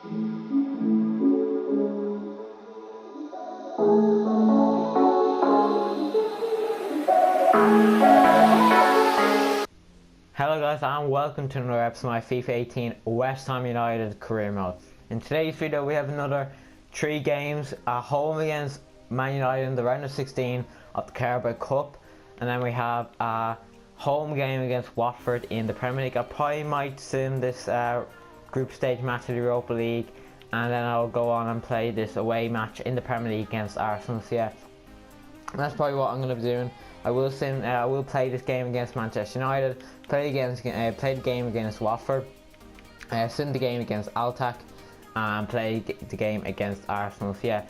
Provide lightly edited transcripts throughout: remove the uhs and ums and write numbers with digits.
Hello guys and welcome to another episode of my FIFA 18 West Ham United career mode. In today's video we have another 3 games at home against Man United in the round of 16 of the Carabao Cup, and then we have a home game against Watford in the Premier League. I probably might sim this group stage match of the Europa League, and then I'll go on and play this away match in the Premier League against Arsenal. So yeah, that's probably what I'm going to be doing. I will play this game against Manchester United, play the game against Watford, sim the game against Altac, and play the game against Arsenal. So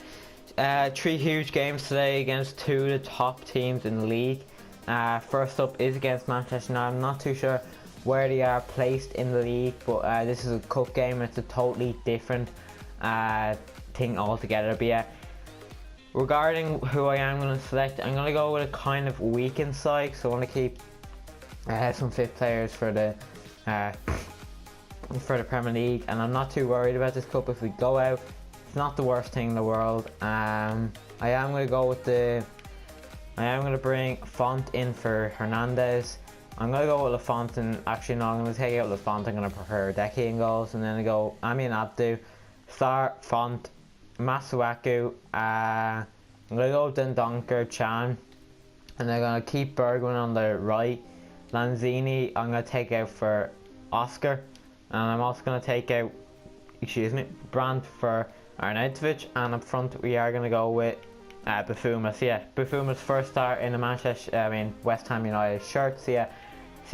yeah, 3 huge games today against 2 of the top teams in the league. First up is against Manchester United. I'm not too sure where they are placed in the league, but this is a cup game and it's a totally different thing altogether. But yeah, regarding who I am going to select, I'm going to go with a kind of weakened side, so I want to keep some fit players for the Premier League, and I'm not too worried about this cup. If we go out, it's not the worst thing in the world. I am going to go with I am going to bring Font in for Hernandez. I'm going to go with Lafont, and actually no, I'm going to take out Lafont. I'm going to prefer Decky in goals, and then I go Amin Abdu, Star, Font, Masuaku, I'm going to go with Dendonker, Chan, and I'm going to keep Bergwijn on the right. Lanzini I'm going to take out for Oscar, and I'm also going to take out, Brandt for Arnautovic, and up front we are going to go with Bafuma. So yeah, Bafuma's first start in the West Ham United shirt. So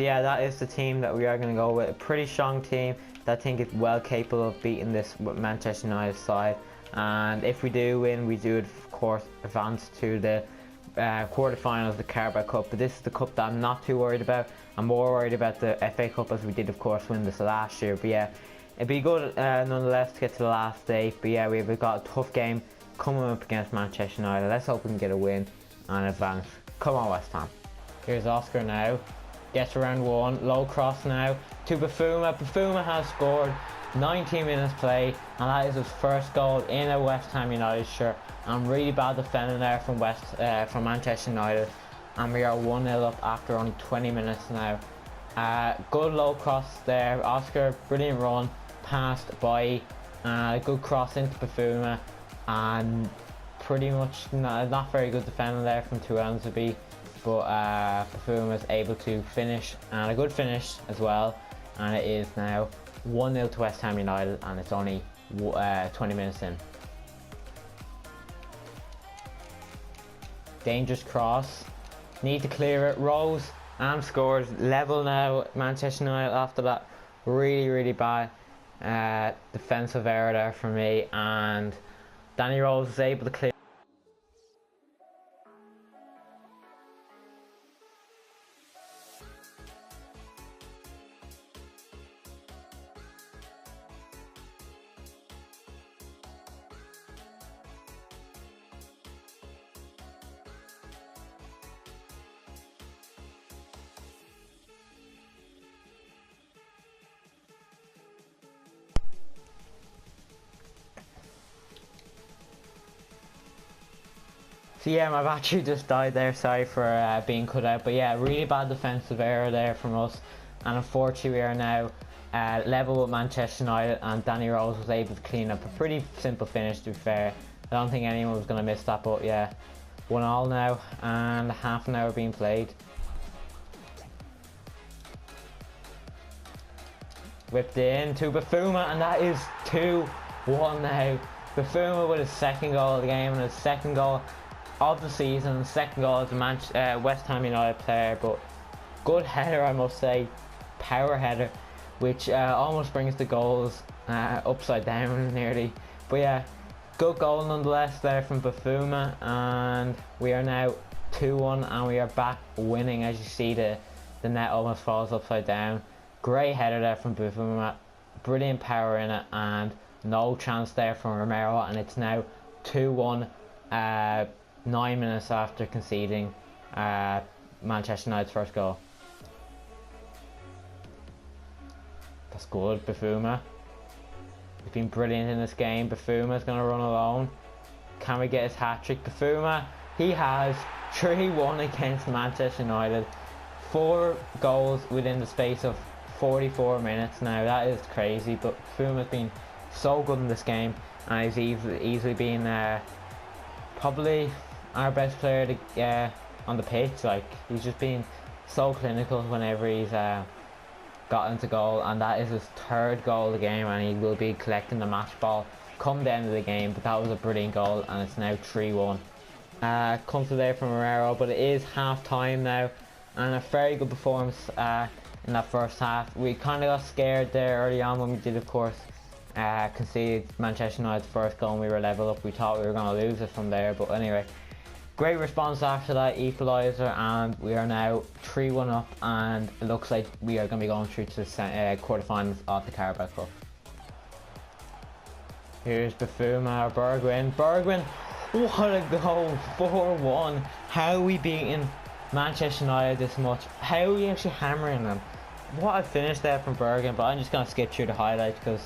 yeah, that is the team that we are going to go with. A pretty strong team that I think is well capable of beating this Manchester United side. And if we do win, we do of course advance to the quarterfinals of the Carabao Cup. But this is the cup that I'm not too worried about. I'm more worried about the FA Cup, as we did of course win this last year. But yeah, it'd be good nonetheless to get to the last day. But yeah, we've got a tough game coming up against Manchester United. Let's hope we can get a win and advance. Come on West Ham. Here's Oscar now. Gets around 1. Low cross now to Bafuma. Bafuma has scored. 19 minutes play, and that is his first goal in a West Ham United shirt. And really bad defending there from Manchester United, and we are 1-0 up after only 20 minutes now. Good low cross there. Oscar, brilliant run, passed by, good cross into Bafuma, and pretty much not very good defending there from Tuanzebe, but Bafuma is able to finish, and a good finish as well, and it is now 1-0 to West Ham United, and it's only 20 minutes in. Dangerous cross, need to clear it. Rose and scores. Level now Manchester United after that really bad defensive error there for me, and Danny Rose is able to clear. So yeah, my battery just died there, sorry for being cut out, but yeah, really bad defensive error there from us, and unfortunately we are now level with Manchester United, and Danny Rose was able to clean up a pretty simple finish, to be fair. I don't think anyone was going to miss that, but yeah, 1-1 now, and half an hour being played. Whipped in to Bafuma, and that is 2-1 now. Bafuma with his second goal of the game, and his second goal of the season, second goal as a West Ham United player. But good header, I must say, power header, which almost brings the goals upside down nearly. But yeah, good goal nonetheless there from Bafuma, and we are now 2-1, and we are back winning. As you see, the net almost falls upside down. Great header there from Bafuma, brilliant power in it, and no chance there from Romero, and it's now 2-1 9 minutes after conceding Manchester United's first goal. That's good, Bafuma. He's been brilliant in this game. Bufuma's going to run alone. Can we get his hat-trick? Bufuma, he has 3-1 against Manchester United. 4 goals within the space of 44 minutes now. That is crazy, but Bufuma's been so good in this game, and he's easily been probably our best player to, on the pitch. Like, he's just been so clinical whenever he's got into goal, and that is his 3rd goal of the game, and he will be collecting the match ball come the end of the game. But that was a brilliant goal, and it's now 3-1. Comes today from Herrera, but it is half time now, and a very good performance in that first half. We kind of got scared there early on when we did, of course, concede Manchester United's first goal and we were level up. We thought we were going to lose it from there, but anyway, great response after that equaliser, and we are now 3-1 up, and it looks like we are going to be going through to the quarterfinals of the Carabao Cup. Here's Bufuma, Bergwijn, what a goal, 4-1. How are we beating Manchester United this much? How are we actually hammering them? What a finish there from Bergwijn, but I'm just going to skip through the highlights because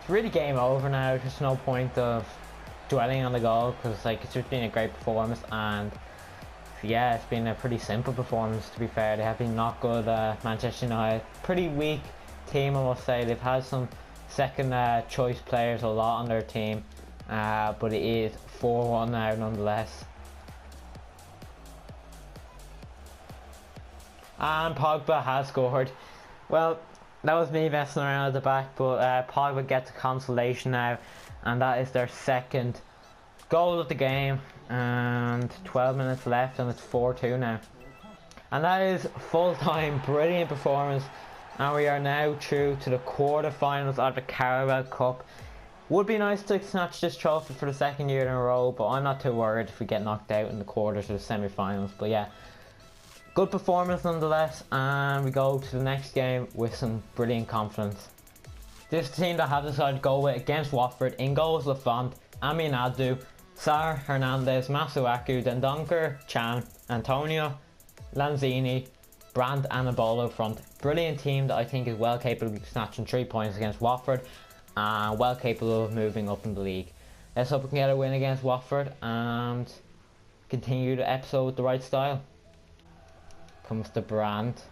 it's really game over now. There's just no point of dwelling on the goal because like it's just been a great performance, and yeah, it's been a pretty simple performance to be fair. They have been not good, Manchester United. Pretty weak team, I must say. They've had some second choice players a lot on their team, but it is 4-1 now nonetheless. And Pogba has scored. Well, that was me messing around at the back, but Pogba gets a consolation now, and that is their 2nd goal of the game, and 12 minutes left, and it's 4-2 now. And that is full time. Brilliant performance, and we are now through to the quarterfinals of the Carabao Cup. Would be nice to snatch this trophy for the 2nd year in a row, but I'm not too worried if we get knocked out in the quarters or the semi-finals. But yeah, good performance nonetheless, and we go to the next game with some brilliant confidence. This team that have decided to go with against Watford. In goals, Lafont, Aminadu, Sar, Hernandez, Masuaku, Dendonker, Chan, Antonio, Lanzini, Brandt and Ebola front. Brilliant team that I think is well capable of snatching 3 points against Watford, and well capable of moving up in the league. Let's hope we can get a win against Watford and continue the episode with the right style. Comes to Brandt,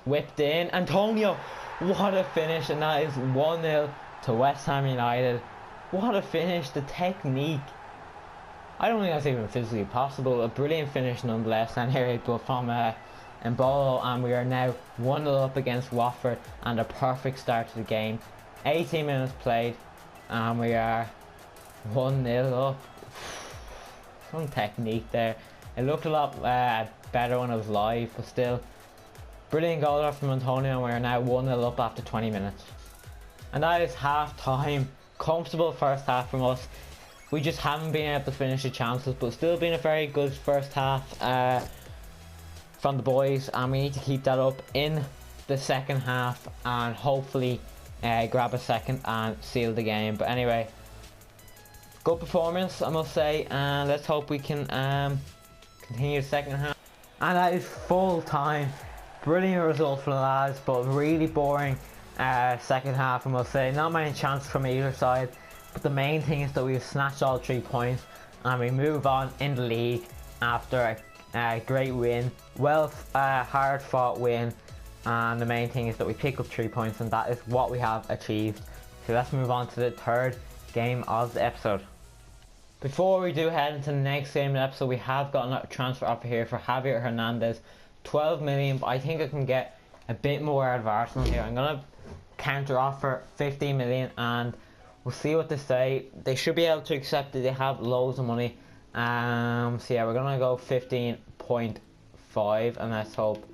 whipped in, Antonio, what a finish, and that is 1-0 to West Ham United. What a finish, the technique, I don't think that's even physically possible. A brilliant finish nonetheless, and here it goes from Embolo, and we are now 1-0 up against Watford, and a perfect start to the game. 18 minutes played, and we are 1-0 up. Some technique there. It looked a lot better when it was live, but still, brilliant goal there from Antonio, and we are now 1-0 up after 20 minutes. And that is half time. Comfortable first half from us. We just haven't been able to finish the chances, but still been a very good first half from the boys, and we need to keep that up in the second half and hopefully grab a second and seal the game. But anyway, good performance I must say, and let's hope we can continue the second half. And that is full time. Brilliant result for the lads, but really boring second half I must say. Not many chances from either side, but the main thing is that we've snatched all 3 points and we move on in the league after a great win. Well, hard fought win, and the main thing is that we pick up 3 points, and that is what we have achieved. So let's move on to the 3rd game of the episode. Before we do head into the next game of the episode, we have got a transfer offer here for Javier Hernandez, 12 million, but I think I can get a bit more out of Arsenal here. I'm going to counter offer 15 million, and we'll see what they say. They should be able to accept it. They have loads of money. So yeah, we're going to go 15.5, and let's hope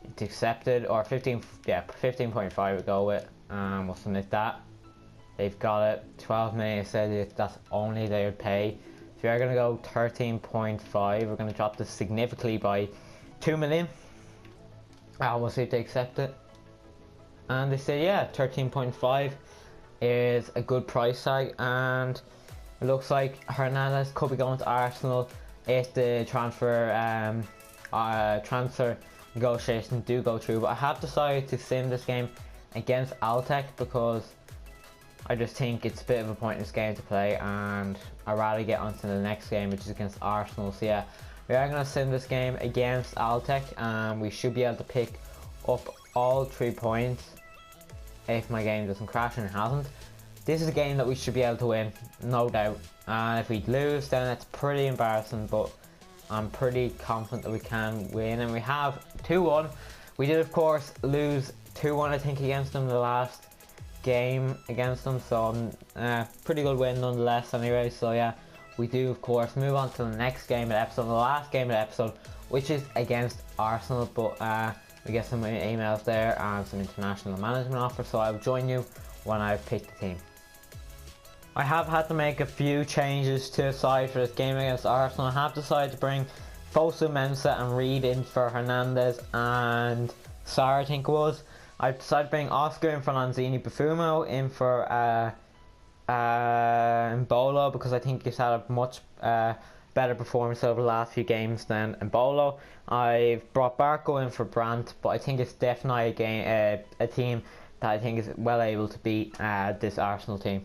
it's accepted. Or 15.5 we go with. We'll submit that. They've got it. 12 million said that's only they would pay. If you're going to go 13.5, we're going to drop this significantly by 2 million. We'll see if they accept it. And they say, yeah, 13.5 is a good price tag, and it looks like Hernandez could be going to Arsenal if the transfer negotiations do go through. But I have decided to sim this game against Altec because I just think it's a bit of a pointless game to play, and I'd rather get on to the next game, which is against Arsenal. So yeah, we are going to sim this game against Altec, and we should be able to pick up all 3 points if my game doesn't crash, and it hasn't. This is a game that we should be able to win, no doubt. And if we lose, then it's pretty embarrassing, but I'm pretty confident that we can win, and we have 2-1. We did, of course, lose 2-1, I think, against them the last game against them, so pretty good win nonetheless anyway. So yeah, we do, of course, move on to the next game of the episode, the last game of the episode, which is against Arsenal. But we get some emails there and some international management offers, so I'll join you when I've picked the team. I have had to make a few changes to the side for this game against Arsenal. I have decided to bring Fosu Mensah and Reed in for Hernandez and Sarr, I think it was. I decided to bring Oscar in for Lanzini, Buffon in for Mbolo, because I think he's had a much better performance over the last few games than Mbolo. I've brought Barco in for Brandt, but I think it's definitely a team that I think is well able to beat this Arsenal team.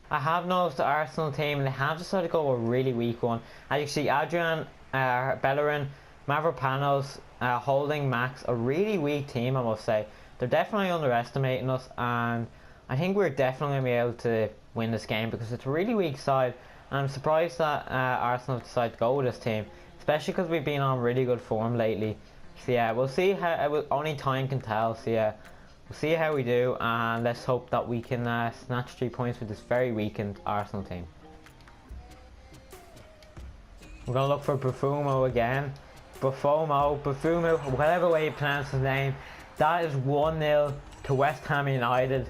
I have noticed the Arsenal team, and they have decided to go a really weak one. As you see, Adrian, Bellerin, Mavropanos, Holding, Max, a really weak team, I must say. They're definitely underestimating us, and I think we're definitely going to be able to win this game because it's a really weak side. And I'm surprised that Arsenal have decided to go with this team, especially because we've been on really good form lately. So yeah, we'll see how only time can tell. So yeah, we'll see how we do, and let's hope that we can snatch 3 points with this very weakened Arsenal team. We're going to look for Buffon again. Buffon, whatever way you pronounce his name. That is 1-0 to West Ham United.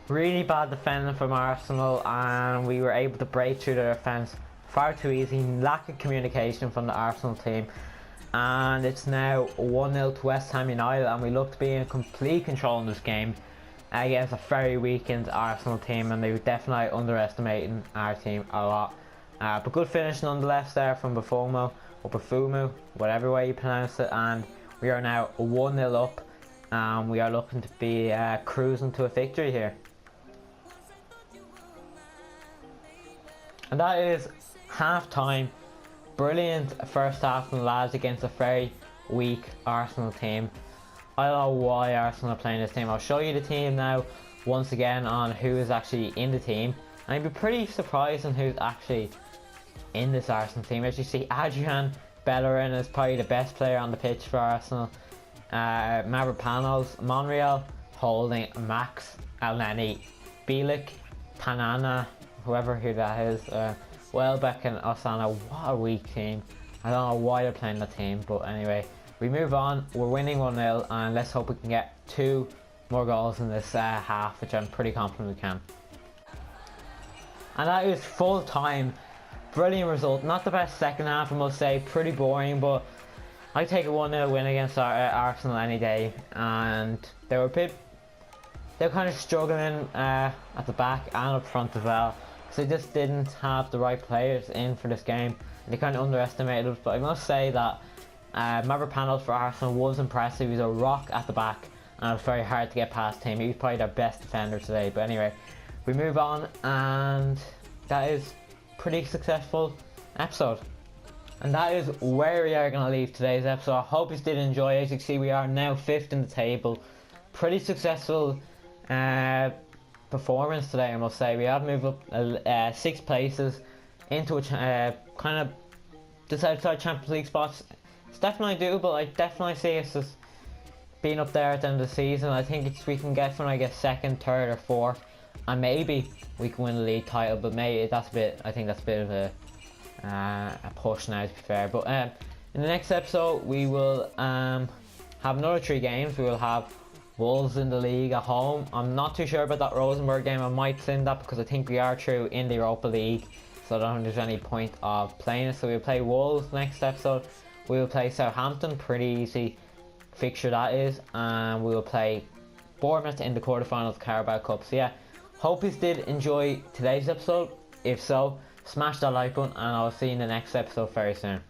Really bad defending from Arsenal, and we were able to break through their defence far too easy. Lack of communication from the Arsenal team, and it's now 1-0 to West Ham United, and we look to be in complete control in this game against a very weakened Arsenal team, and they were definitely underestimating our team a lot. But good finish nonetheless there from Buffon, or Buffon, whatever way you pronounce it, and we are now 1-0 up. We are looking to be cruising to a victory here. And that is half time. Brilliant first half from the lads against a very weak Arsenal team. I don't know why Arsenal are playing this team. I'll show you the team now once again on who is actually in the team. And I'd be pretty surprised on who's actually in this Arsenal team. As you see, Adrian Bellerin is probably the best player on the pitch for Arsenal. Mavropanos, Monreal, Holding, Max, Elneny, Bielik, Tanana, who that is, Welbeck and Osana. What a weak team. I don't know why they're playing that team, but anyway, we move on. We're winning 1-0, and let's hope we can get 2 more goals in this half, which I'm pretty confident we can. And that is full time. Brilliant result. Not the best second half, I must say. Pretty boring, but I take a 1-0 win against Arsenal any day. And they were kind of struggling at the back and up front as well. So they just didn't have the right players in for this game. They kind of underestimated us. But I must say that Mavropanos for Arsenal was impressive. He was a rock at the back, and it was very hard to get past him. He was probably their best defender today. But anyway, we move on, and that is pretty successful episode. And that is where we are going to leave today's episode. I hope you did enjoy it. As you can see, we are now 5th in the table. Pretty successful performance today, I must say. We have moved up 6 places into a kind of just outside Champions League spots. It's definitely doable. I definitely see us as being up there at the end of the season. I think we can get from, I guess, 2nd, 3rd or 4th, and maybe we can win the league title. But maybe that's a bit. I think that's a bit of a push now, to be fair. But in the next episode, we will have another 3 games. We will have Wolves in the league at home. I'm not too sure about that Rosenborg game. I might send that because I think we are through in the Europa League, so I don't think there's any point of playing it. So we'll play Wolves next episode. We will play Southampton, pretty easy fixture that is, and we will play Bournemouth in the quarterfinals of Carabao Cup. So yeah, hope you did enjoy today's episode. If so, smash that like button, and I'll see you in the next episode very soon.